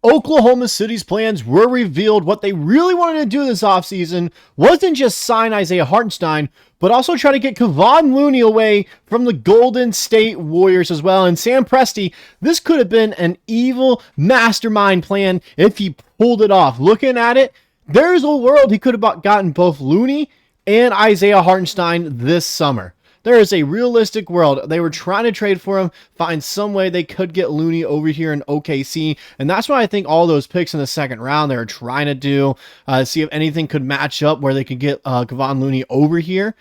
Oklahoma City's plans were revealed. What they really wanted to do this offseason wasn't just sign Isaiah Hartenstein, but also try to get Kevon Looney away from the Golden State Warriors as well. And Sam Presti, this could have been an evil mastermind plan if he pulled it off. Looking at it, there's a world he could have gotten both Looney and Isaiah Hartenstein this summer. There is a realistic world. They were trying to trade for him, find some way they could get Looney over here in OKC. And that's why I think all those picks in the second round they were trying to do, see if anything could match up where they could get Kevon Looney over here.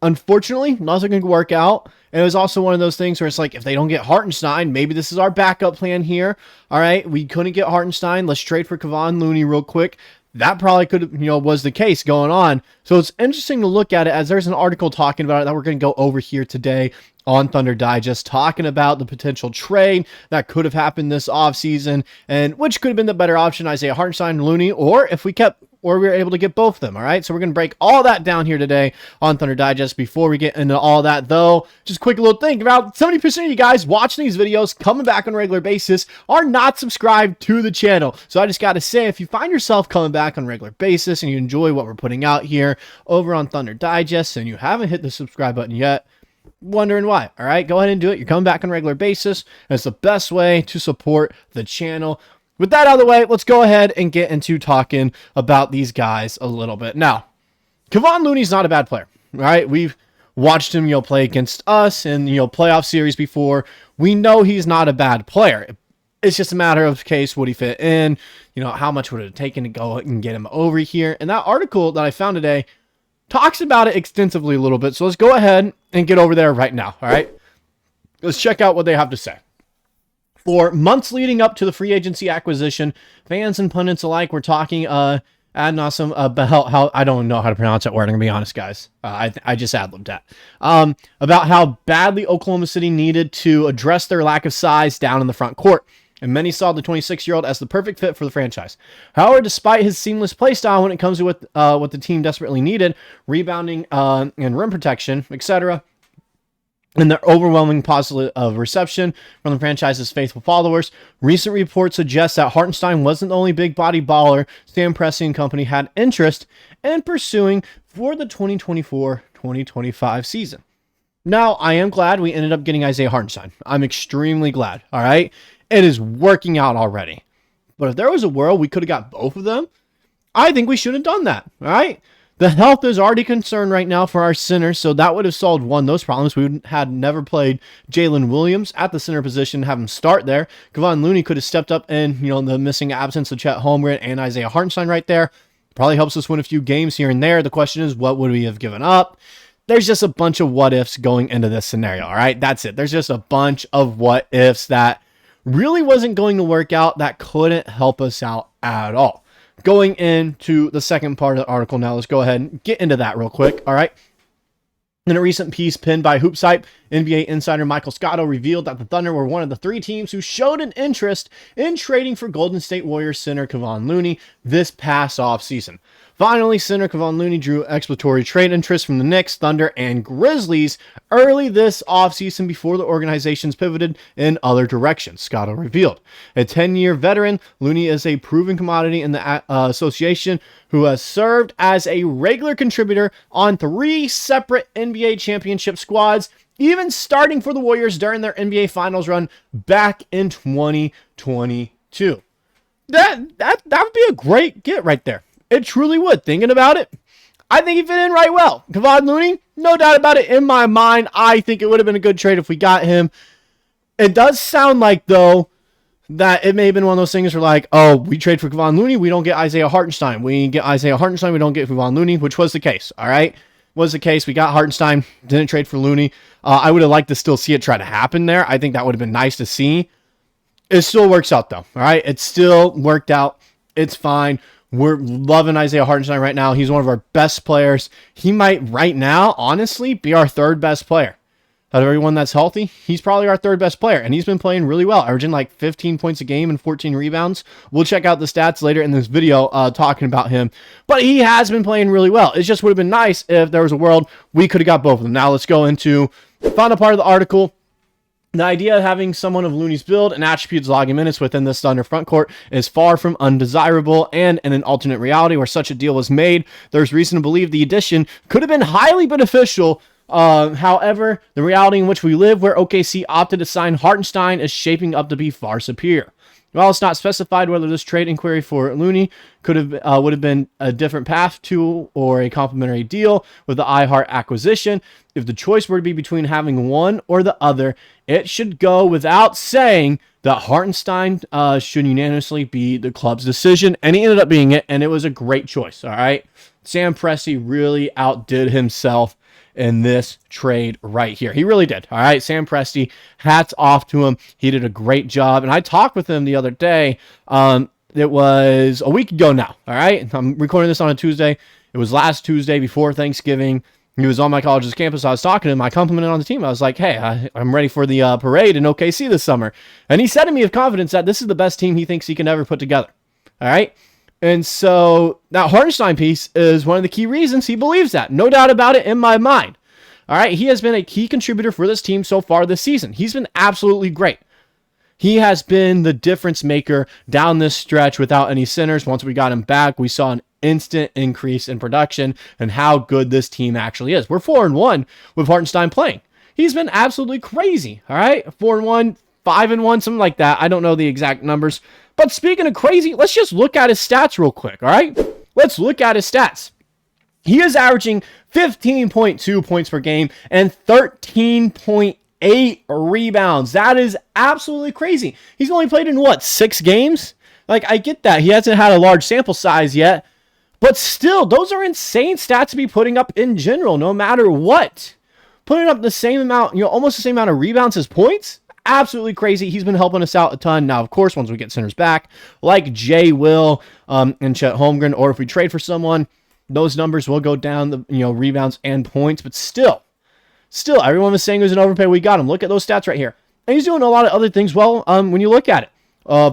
Unfortunately, nothing could work out. And it was also one of those things where it's like, if they don't get Hartenstein, maybe this is our backup plan here. All right, we couldn't get Hartenstein. Let's trade for Kevon Looney real quick. That probably could, was the case going on. So it's interesting to look at it, as there's an article talking about it that we're going to go over here today on Thunder Digest, talking about the potential trade that could have happened this offseason and which could have been the better option, Isaiah Hartenstein, Looney, or if we were able to get both of them. All right, so we're going to break all that down here today on Thunder Digest. Before we get into all that, though, just a quick little thing. About 70% of you guys watching these videos, coming back on a regular basis, are not subscribed to the channel. So I just got to say, if you find yourself coming back on a regular basis and you enjoy what we're putting out here over on Thunder Digest and you haven't hit the subscribe button yet, wondering why, all right, go ahead and do it. You're coming back on a regular basis, and it's the best way to support the channel. With that out of the way, let's go ahead and get into talking about these guys a little bit. Now, Kevon Looney's not a bad player, right? We've watched him, play against us in, playoff series before. We know he's not a bad player. It's just a matter of case, would he fit in? How much would it have taken to go and get him over here? And that article that I found today talks about it extensively a little bit. So let's go ahead and get over there right now, all right? Let's check out what they have to say. For months leading up to the free agency acquisition, fans and pundits alike were talking ad nauseum about how, I don't know how to pronounce that word, I'm going to be honest, guys. I just ad-libbed that. About how badly Oklahoma City needed to address their lack of size down in the front court. And many saw the 26-year-old as the perfect fit for the franchise. However, despite his seamless play style when it comes to what the team desperately needed, rebounding and rim protection, etc., and the overwhelming positive reception from the franchise's faithful followers, recent reports suggest that Hartenstein wasn't the only big body baller Sam Presti and company had interest in pursuing for the 2024-2025 season. Now, I am glad we ended up getting Isaiah Hartenstein. I'm extremely glad, all right? It is working out already. But if there was a world we could have got both of them, I think we should have done that, all right? The health is already a concern right now for our center, so that would have solved one of those problems. We had never played Jalen Williams at the center position, have him start there. Kevon Looney could have stepped up in, the missing absence of Chet Holmgren and Isaiah Hartenstein right there. Probably helps us win a few games here and there. The question is, what would we have given up? There's just a bunch of what ifs going into this scenario, all right? That's it. There's just a bunch of what ifs that really wasn't going to work out, that couldn't help us out at all. Going into the second part of the article now, let's go ahead and get into that real quick, all right? In a recent piece pinned by HoopsHype, NBA insider Michael Scotto revealed that the Thunder were one of the 3 teams who showed an interest in trading for Golden State Warriors center Kevon Looney this past offseason. Finally, center Kevon Looney drew exploratory trade interest from the Knicks, Thunder, and Grizzlies early this offseason before the organizations pivoted in other directions, Scotto revealed. A 10-year veteran, Looney is a proven commodity in the association who has served as a regular contributor on 3 separate NBA championship squads, even starting for the Warriors during their NBA Finals run back in 2022. That would be a great get right there. It truly would. Thinking about it, I think he fit in right well. Kevon Looney, no doubt about it. In my mind, I think it would have been a good trade if we got him. It does sound like, though, that it may have been one of those things where like, oh, we trade for Kevon Looney, we don't get Isaiah Hartenstein. We get Isaiah Hartenstein, we don't get Kevon Looney, which was the case, all right? Was the case. We got Hartenstein, didn't trade for Looney. I would have liked to still see it try to happen there. I think that would have been nice to see. It still works out, though, all right? It still worked out. It's fine. We're loving Isaiah Hartenstein right now. He's one of our best players. He might, right now, honestly, be our 3rd best player. Out of everyone that's healthy, he's probably our 3rd best player, and he's been playing really well, averaging like 15 points a game and 14 rebounds. We'll check out the stats later in this video talking about him, but he has been playing really well. It just would have been nice if there was a world we could have got both of them. Now let's go into the final part of the article. The idea of having someone of Looney's build and attributes logging minutes within this Thunder front court is far from undesirable, and in an alternate reality where such a deal was made, there's reason to believe the addition could have been highly beneficial. However, the reality in which we live, where OKC opted to sign Hartenstein, is shaping up to be far superior. While it's not specified whether this trade inquiry for Looney would have been a different path to or a complementary deal with the iHeart acquisition, if the choice were to be between having one or the other, it should go without saying that Hartenstein should unanimously be the club's decision, and he ended up being it, and it was a great choice, all right? Sam Presti really outdid himself in this trade right here. He really did. All right. Sam Presti, hats off to him. He did a great job. And I talked with him the other day. It was a week ago now. All right. I'm recording this on a Tuesday. It was last Tuesday before Thanksgiving. He was on my college's campus. I was talking to him. I complimented on the team. I was like, hey, I'm ready for the parade in OKC this summer. And he said to me with confidence that this is the best team he thinks he can ever put together. All right. And so that Hartenstein piece is one of the key reasons he believes that. No doubt about it in my mind. All right. He has been a key contributor for this team so far this season. He's been absolutely great. He has been the difference maker down this stretch without any centers. Once we got him back, we saw an instant increase in production and how good this team actually is. We're 4-1 with Hartenstein playing. He's been absolutely crazy. All right. 4-1, 5-1, something like that. I don't know the exact numbers. But speaking of crazy, let's just look at his stats real quick, all right? Let's look at his stats. He is averaging 15.2 points per game and 13.8 rebounds. That is absolutely crazy. He's only played in, what, 6 games? Like, I get that. He hasn't had a large sample size yet. But still, those are insane stats to be putting up in general, no matter what. Putting up the same amount, almost the same amount of rebounds as points? Absolutely crazy. He's been helping us out a ton. Now, of course, once we get centers back, like Jay Will and Chet Holmgren, or if we trade for someone, those numbers will go down, the rebounds and points. But still, everyone was saying it was an overpay. We got him. Look at those stats right here. And he's doing a lot of other things well when you look at it.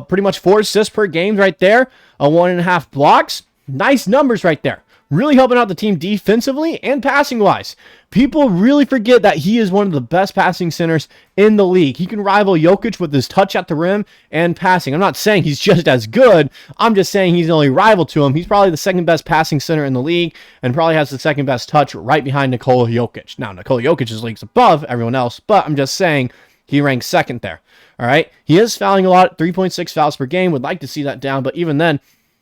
Pretty much 4 assists per game right there. 1.5 blocks. Nice numbers right there. Really helping out the team defensively and passing-wise. People really forget that he is one of the best passing centers in the league. He can rival Jokic with his touch at the rim and passing. I'm not saying he's just as good. I'm just saying he's the only rival to him. He's probably the second best passing center in the league and probably has the second best touch right behind Nikola Jokic. Now, Nikola Jokic's league's above everyone else, but I'm just saying he ranks second there. All right? He is fouling a lot, 3.6 fouls per game. Would like to see that down, but even then,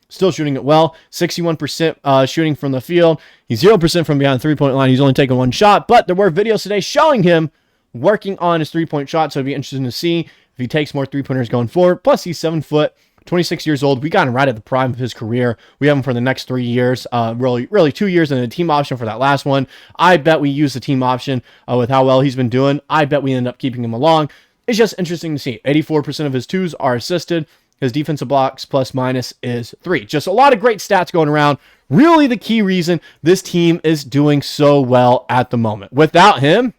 still shooting it well. 61% shooting from the field. He's 0% from behind the three-point line. He's only taken 1 shot, but there were videos today showing him working on his three-point shot, so it'd be interesting to see if he takes more three-pointers going forward. Plus, he's 7 foot, 26 years old. We got him right at the prime of his career. We have him for the next 3 years, really 2 years, and a team option for that last one. I bet we use the team option with how well he's been doing. I bet we end up keeping him along. It's just interesting to see. 84% of his twos are assisted. His defensive blocks plus minus is 3. Just a lot of great stats going around. Really the key reason this team is doing so well at the moment. Without him,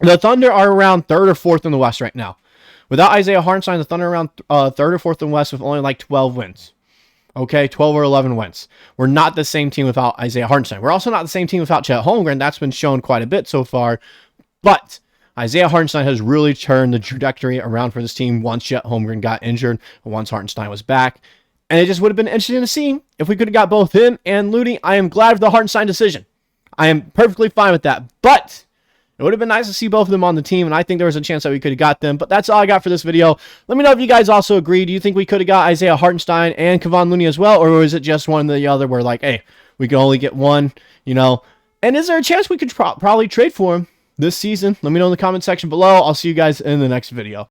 the Thunder are around 3rd or 4th in the West right now. Without Isaiah Hartenstein, the Thunder are around 3rd or 4th in the West with only like 12 wins. Okay, 12 or 11 wins. We're not the same team without Isaiah Hartenstein. We're also not the same team without Chet Holmgren. That's been shown quite a bit so far. But Isaiah Hartenstein has really turned the trajectory around for this team once Chet Holmgren got injured and once Hartenstein was back. And it just would have been interesting to see if we could have got both him and Looney. I am glad for the Hartenstein decision. I am perfectly fine with that. But it would have been nice to see both of them on the team, and I think there was a chance that we could have got them. But that's all I got for this video. Let me know if you guys also agree. Do you think we could have got Isaiah Hartenstein and Kevon Looney as well? Or was it just one or the other where like, hey, we can only get one, And is there a chance we could probably trade for him this season? Let me know in the comment section below. I'll see you guys in the next video.